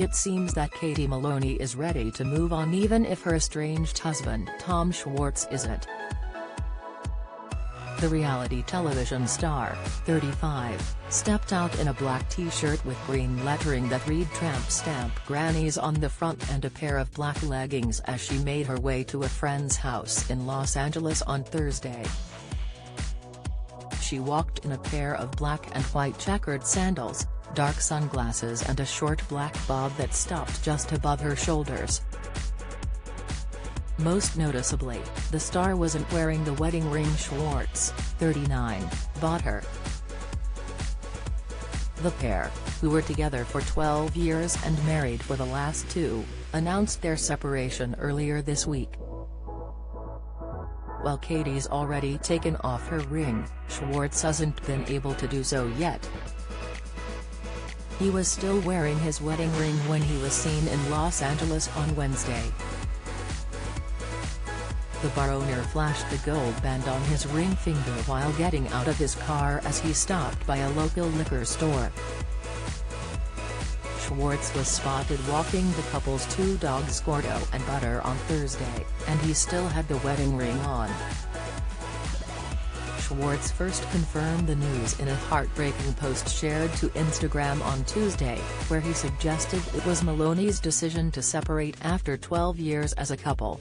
it seems that Katie Maloney is ready to move on even if her estranged husband Tom Schwartz isn't. The reality television star, 35, stepped out in a black t-shirt with green lettering that read "Tramp Stamp Grannies" on the front and a pair of black leggings as she made her way to a friend's house in Los Angeles on Thursday. She walked in a pair of black and white checkered sandals, dark sunglasses and a short black bob that stopped just above her shoulders. Most noticeably, the star wasn't wearing the wedding ring Schwartz, 39, bought her. The pair, who were together for 12 years and married for the last 2, announced their separation earlier this week. While Katie's already taken off her ring, Schwartz hasn't been able to do so yet. He was still wearing his wedding ring when he was seen in Los Angeles on Wednesday. The bar owner flashed the gold band on his ring finger while getting out of his car as he stopped by a local liquor store. Schwartz was spotted walking the couple's 2 dogs Gordo and Butter on Thursday, and he still had the wedding ring on. Schwartz first confirmed the news in a heartbreaking post shared to Instagram on Tuesday, where he suggested it was Maloney's decision to separate after 12 years as a couple.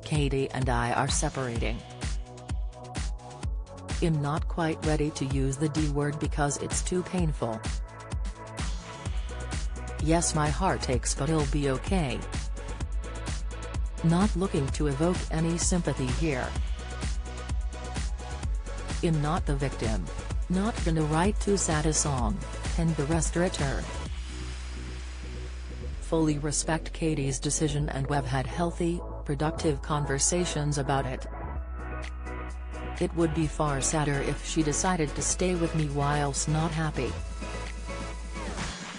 "Katie and I are separating. I'm not quite ready to use the D word because it's too painful. Yes, my heart aches, but it'll be okay. Not looking to evoke any sympathy here. I'm not the victim. Not gonna write too sad a song," and the restaurateur. "Fully respect Katie's decision and we've had healthy, productive conversations about it. It would be far sadder if she decided to stay with me whilst not happy."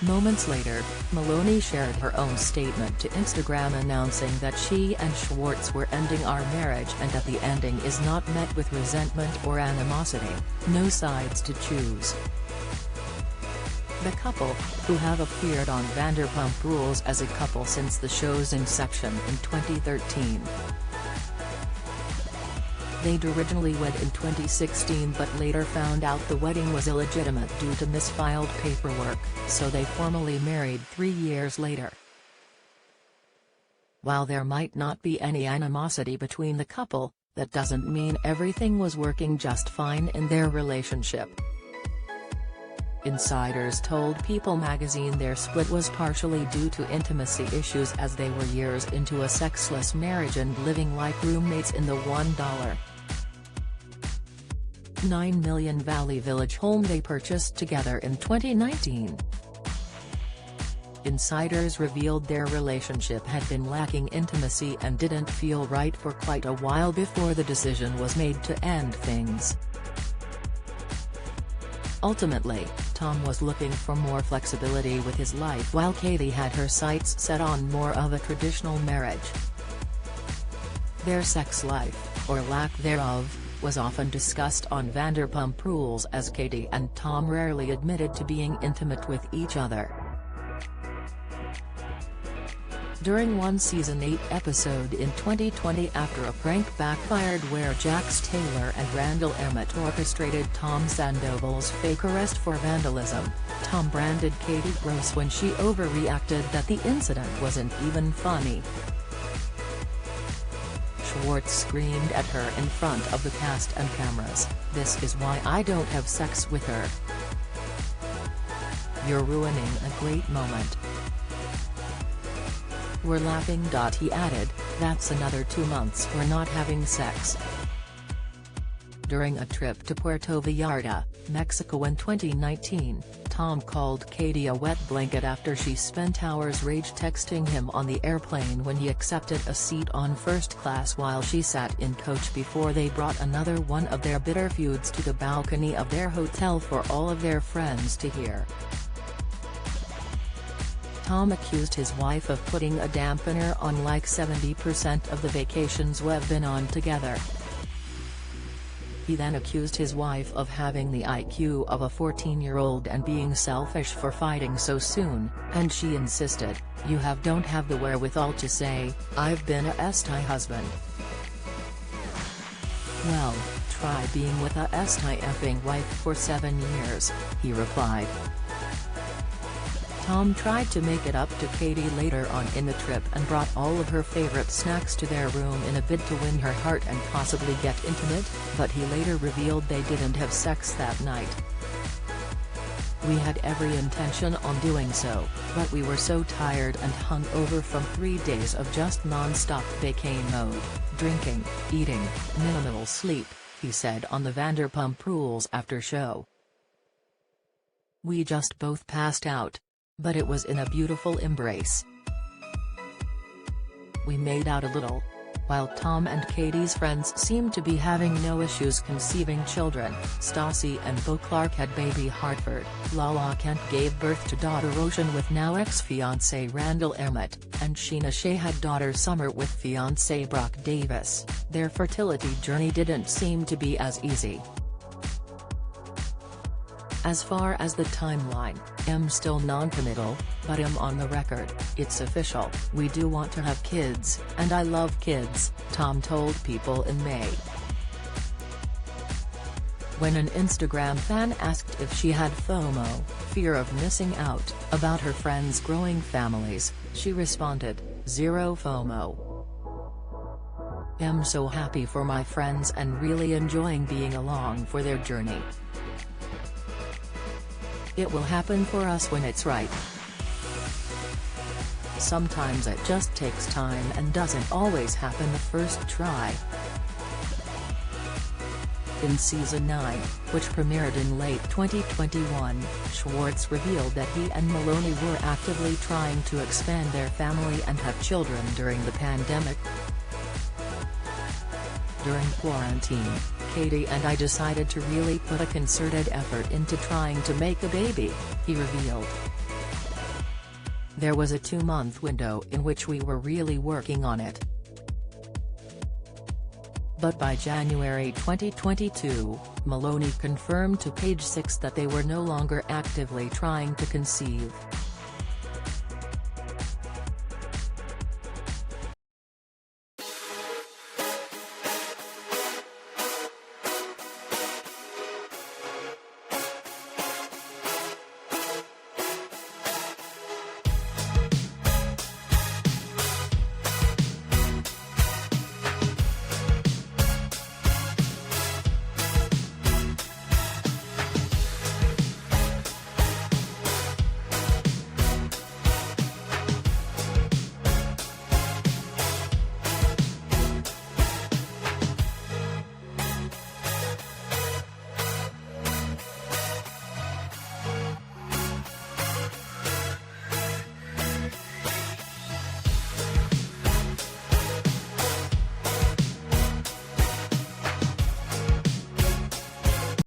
Moments later, Maloney shared her own statement to Instagram announcing that she and Schwartz were ending our marriage and that the ending is not met with resentment or animosity, no sides to choose. The couple, who have appeared on Vanderpump Rules as a couple since the show's inception in 2013. They'd originally wed in 2016 but later found out the wedding was illegitimate due to misfiled paperwork, so they formally married 3 years later. While there might not be any animosity between the couple, that doesn't mean everything was working just fine in their relationship. Insiders told People magazine their split was partially due to intimacy issues as they were years into a sexless marriage and living like roommates in the $1.9 million Valley Village home they purchased together in 2019. Insiders revealed their relationship had been lacking intimacy and didn't feel right for quite a while before the decision was made to end things. Ultimately, Tom was looking for more flexibility with his life while Katie had her sights set on more of a traditional marriage. Their sex life, or lack thereof, was often discussed on Vanderpump Rules as Katie and Tom rarely admitted to being intimate with each other. During one Season 8 episode in 2020 after a prank backfired where Jax Taylor and Randall Emmett orchestrated Tom Sandoval's fake arrest for vandalism, Tom branded Katie gross when she overreacted that the incident wasn't even funny. Schwartz screamed at her in front of the cast and cameras, "This is why I don't have sex with her. You're ruining a great moment. We're laughing." He added, "That's another 2 months we're not having sex." During a trip to Puerto Vallarta, Mexico in 2019, Tom called Katie a wet blanket after she spent hours rage texting him on the airplane when he accepted a seat on first class while she sat in coach before they brought another one of their bitter feuds to the balcony of their hotel for all of their friends to hear. Tom accused his wife of putting a dampener on like 70% of the vacations we've been on together. He then accused his wife of having the IQ of a 14-year-old and being selfish for fighting so soon, and she insisted, "You don't have the wherewithal to say, I've been a STI husband." "Well, try being with a STI effing wife for 7 years," he replied. Tom tried to make it up to Katie later on in the trip and brought all of her favorite snacks to their room in a bid to win her heart and possibly get intimate, but he later revealed they didn't have sex that night. "We had every intention on doing so, but we were so tired and hung over from 3 days of just non-stop vacay mode, drinking, eating, minimal sleep," he said on the Vanderpump Rules after show. "We just both passed out. But it was in a beautiful embrace. We made out a little." While Tom and Katie's friends seemed to be having no issues conceiving children, Stassi and Beau Clark had baby Hartford, Lala Kent gave birth to daughter Ocean with now ex-fiancé Randall Emmett, and Sheena Shea had daughter Summer with fiancé Brock Davis. Their fertility journey didn't seem to be as easy. "As far as the timeline, I'm still non-committal, but I'm on the record, it's official, we do want to have kids, and I love kids," Tom told People in May. When an Instagram fan asked if she had FOMO, fear of missing out, about her friends' growing families, she responded, "Zero FOMO. I'm so happy for my friends and really enjoying being along for their journey. It will happen for us when it's right. Sometimes it just takes time and doesn't always happen the first try." In Season 9, which premiered in late 2021, Schwartz revealed that he and Maloney were actively trying to expand their family and have children during the pandemic. "During quarantine, Katie and I decided to really put a concerted effort into trying to make a baby," he revealed. "There was a 2-month window in which we were really working on it. But by January 2022, Maloney confirmed to Page 6 that they were no longer actively trying to conceive.